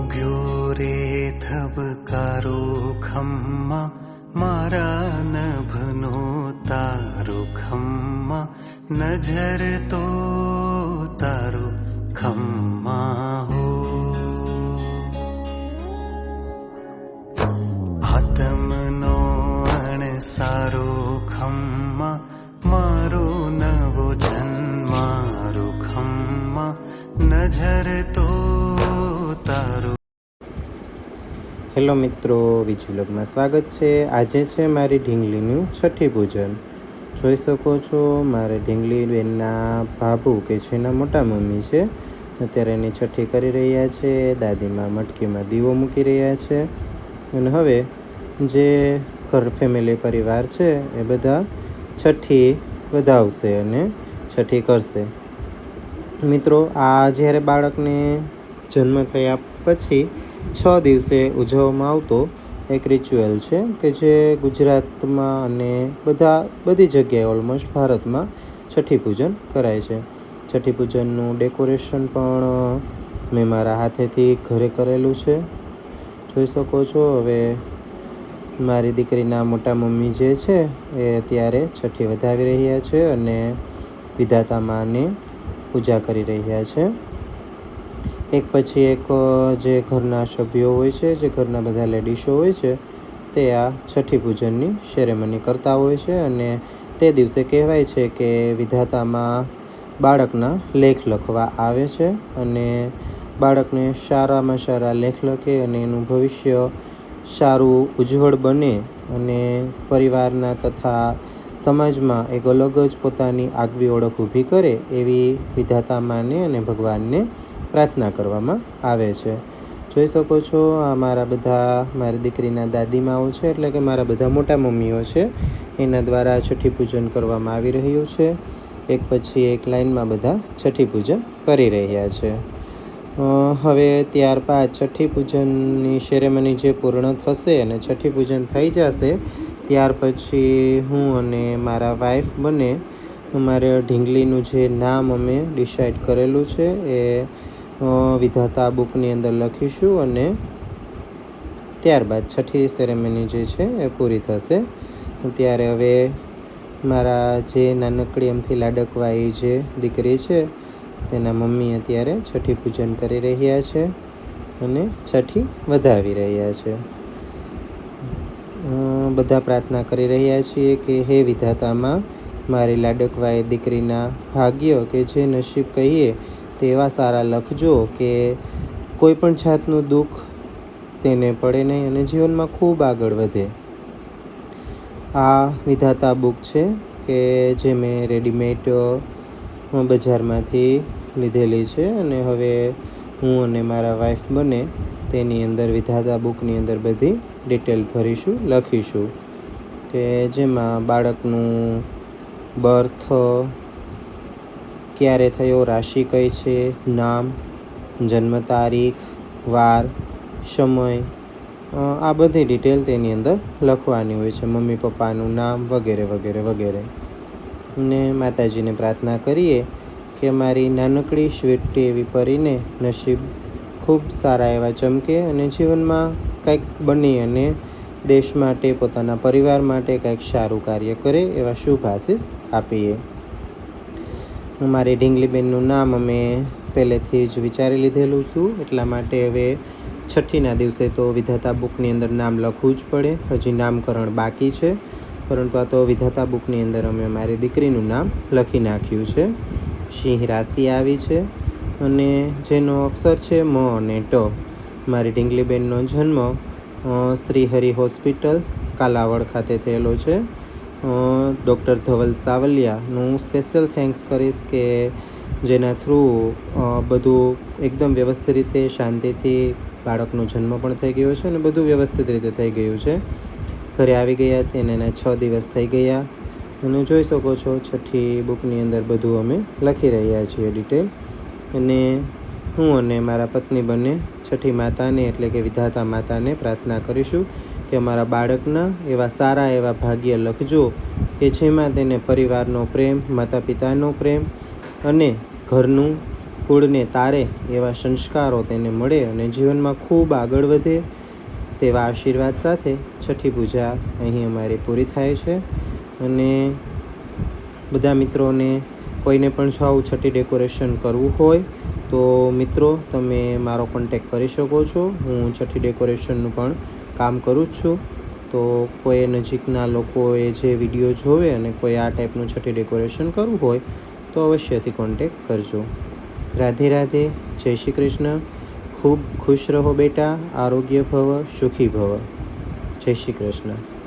ઉગ્યો રે ધબકારો ખમ્મા મારા નભનો તારો ખમ્મા નજર તો તારો ખમ્મા હો આત્મનો અણસારો ખમ્મા મારો નવો જન્મારો ખમ્મા નજર તો તારો. હેલો મિત્રો, વિજુલગમાં સ્વાગત છે. આજે છે મારી ઢીંગલીનું છઠ્ઠી પૂજન. જોઈ શકો છો મારે ઢીંગલી બેનના ભાભુ કે જેના મોટા મમ્મી છે, અત્યારે એની છઠ્ઠી કરી રહ્યા છે. દાદીમાં મટકીમાં દીવો મૂકી રહ્યા છે અને હવે જે ઘર ફેમિલી પરિવાર છે એ બધા છઠ્ઠી વધાવશે અને છઠ્ઠી કરશે. મિત્રો, આ જ્યારે બાળકને જન્મ થયા પછી 6 દિવસે ઉજવવામાં આવતો એક રિચ્યુઅલ છે કે જે ગુજરાતમાં અને બધી જગ્યાએ ઓલમોસ્ટ ભારતમાં છઠ્ઠી પૂજન કરાય છે. છઠ્ઠી પૂજનનું ડેકોરેશન પણ મેં મારા હાથેથી ઘરે કરેલું છે, જોઈ શકો છો. હવે મારી દીકરીના મોટા મમ્મી જે છે એ અત્યારે છઠ્ઠી વધાવી રહ્યા છે અને વિધાતા માની પૂજા કરી રહ્યા છે. એક પછી એક જે ઘરના સભ્યો હોય છે, જે ઘરના બધા લેડીઝો હોય છે, તે આ છઠ્ઠી પૂજનની સેરેમની કરતા હોય છે અને તે દિવસે કહેવાય છે કે વિધાતામાં બાળકના લેખ લખવા આવે છે અને બાળકને સારામાં સારા લેખ લખે અને એનું ભવિષ્ય સારું ઉજ્જવળ બને અને પરિવારના તથા સમાજમાં એક અલગ જ પોતાની આગવી ઓળખ ઊભી કરે એવી વિધાતા માને અને ભગવાનને પ્રાર્થના કરવામાં આવે છે. જોઈ શકો છો આ મારી દીકરીના દાદીમાઓ છે, એટલે કે મારા બધા મોટા મમ્મીઓ છે, એના દ્વારા છઠ્ઠી પૂજન કરવામાં આવી રહ્યું છે. એક પછી એક લાઈનમાં બધા છઠ્ઠી પૂજન કરી રહ્યા છે. હવે ત્યારબાદ છઠ્ઠી પૂજનની સેરેમની જે પૂર્ણ થશે અને છઠ્ઠી પૂજન થઈ જશે ત્યાર પછી હું અને મારા વાઈફ બંને અમારે ઢીંગલીનું જે નામ અમે ડિસાઈડ કરેલું છે એ વિધાતા બુકની અંદર લખીશું અને ત્યારબાદ છઠ્ઠી સેરેમની જે છે એ પૂરી થશે. ત્યારે હવે મારા જે નાનકડી એમથી લાડકવાઈ જે દીકરી છે તેના મમ્મી અત્યારે છઠ્ઠી પૂજન કરી રહ્યા છે અને છઠ્ઠી વધાવી રહ્યા છે. બધા પ્રાર્થના કરી રહ્યા છીએ કે હે વિધાતામાં મારી લાડકવાઈ દીકરીના ભાગ્ય કે જે નસીબ કહીએ તે એવા સારા લખજો કે કોઈ પણ જાતનું દુઃખ તેને પડે નહીં અને જીવનમાં ખૂબ આગળ વધે. આ વિધાતા બુક છે કે જે મેં રેડીમેડ બજારમાંથી લીધેલી છે અને હવે હું અને મારા વાઈફ બંને તેની અંદર વિધાતા બુકની અંદર બધી ડિટેલ ભરીશું, લખીશું કે જેમાં બાળકનું બર્થ ક્યારે થયો, રાશિ કઈ છે, નામ, જન્મ તારીખ, વાર, સમય, આ બધી ડિટેલ તેની અંદર લખવાની હોય છે, મમ્મી પપ્પાનું નામ વગેરે વગેરે વગેરે. ને માતાજીને પ્રાર્થના કરીએ કે મારી નાનકડી સ્વીટી એવી પરીને નસીબ ખૂબ સારા એવા ચમકે અને જીવનમાં કંઈક બની અને દેશ માટે, પોતાના પરિવાર માટે કંઈક સારું કાર્ય કરે એવા શુભ આશીષ આપીએ. અમારી ઢીંગલીબેનનું નામ અમે પહેલેથી જ વિચારી લીધેલું હતું, એટલા માટે હવે છઠ્ઠીના દિવસે તો વિધાતા બુકની અંદર નામ લખવું જ પડે. હજી નામકરણ બાકી છે, પરંતુ આ તો વિધાતા બુકની અંદર અમે મારી દીકરીનું નામ લખી નાખ્યું છે. સિંહ રાશિ આવી છે અને જેનો અક્ષર છે મ અને ટ. મારી ઢીંગલીબેનનો જન્મ શ્રી હરિ હોસ્પિટલ કાલાવડ ખાતે થયેલો છે. ડૉક્ટર ધવલ સાવલિયાનું સ્પેશિયલ થેન્ક્સ કરીશ કે જેના થ્રુ બધું એકદમ વ્યવસ્થિત રીતે શાંતિથી બાળકનો જન્મ પણ થઈ ગયો છે અને બધું વ્યવસ્થિત રીતે થઈ ગયું છે. ઘરે આવી ગયા તેને એના 6 દિવસ થઈ ગયા અને જોઈ શકો છો છઠ્ઠી બુકની અંદર બધું અમે લખી રહ્યા છીએ ડિટેલ. અને હું અને મારા પત્ની બંને છઠ્ઠી માતાને એટલે કે વિધાતા માતાને પ્રાર્થના કરીશું કે અમારા બાળકના એવા સારા એવા ભાગ્ય લખજો કે જેમાં તેને પરિવારનો પ્રેમ, માતા પિતાનો પ્રેમ અને ઘરનું કુળને તારે એવા સંસ્કારો તેને મળે અને જીવનમાં ખૂબ આગળ વધે તેવા આશીર્વાદ સાથે છઠ્ઠી પૂજા અહીં અમારી પૂરી થાય છે. અને બધા મિત્રોને કોઈને પણ જો આવું છઠ્ઠી ડેકોરેશન કરવું હોય તો મિત્રો તમે મારો કોન્ટેક કરી શકો છો. હું છઠ્ઠી ડેકોરેશનનું પણ કામ કરું જ છું. તો કોઈ નજીકના લોકોએ જે વિડીયો જોવે અને કોઈ આ ટાઈપનું છઠ્ઠી ડેકોરેશન કરવું હોય તો અવશ્યથી કોન્ટેક કરજો. રાધે રાધે, જય શ્રી કૃષ્ણ. ખૂબ ખુશ રહો બેટા, આરોગ્ય ભવ, સુખી ભવ. જય શ્રી કૃષ્ણ.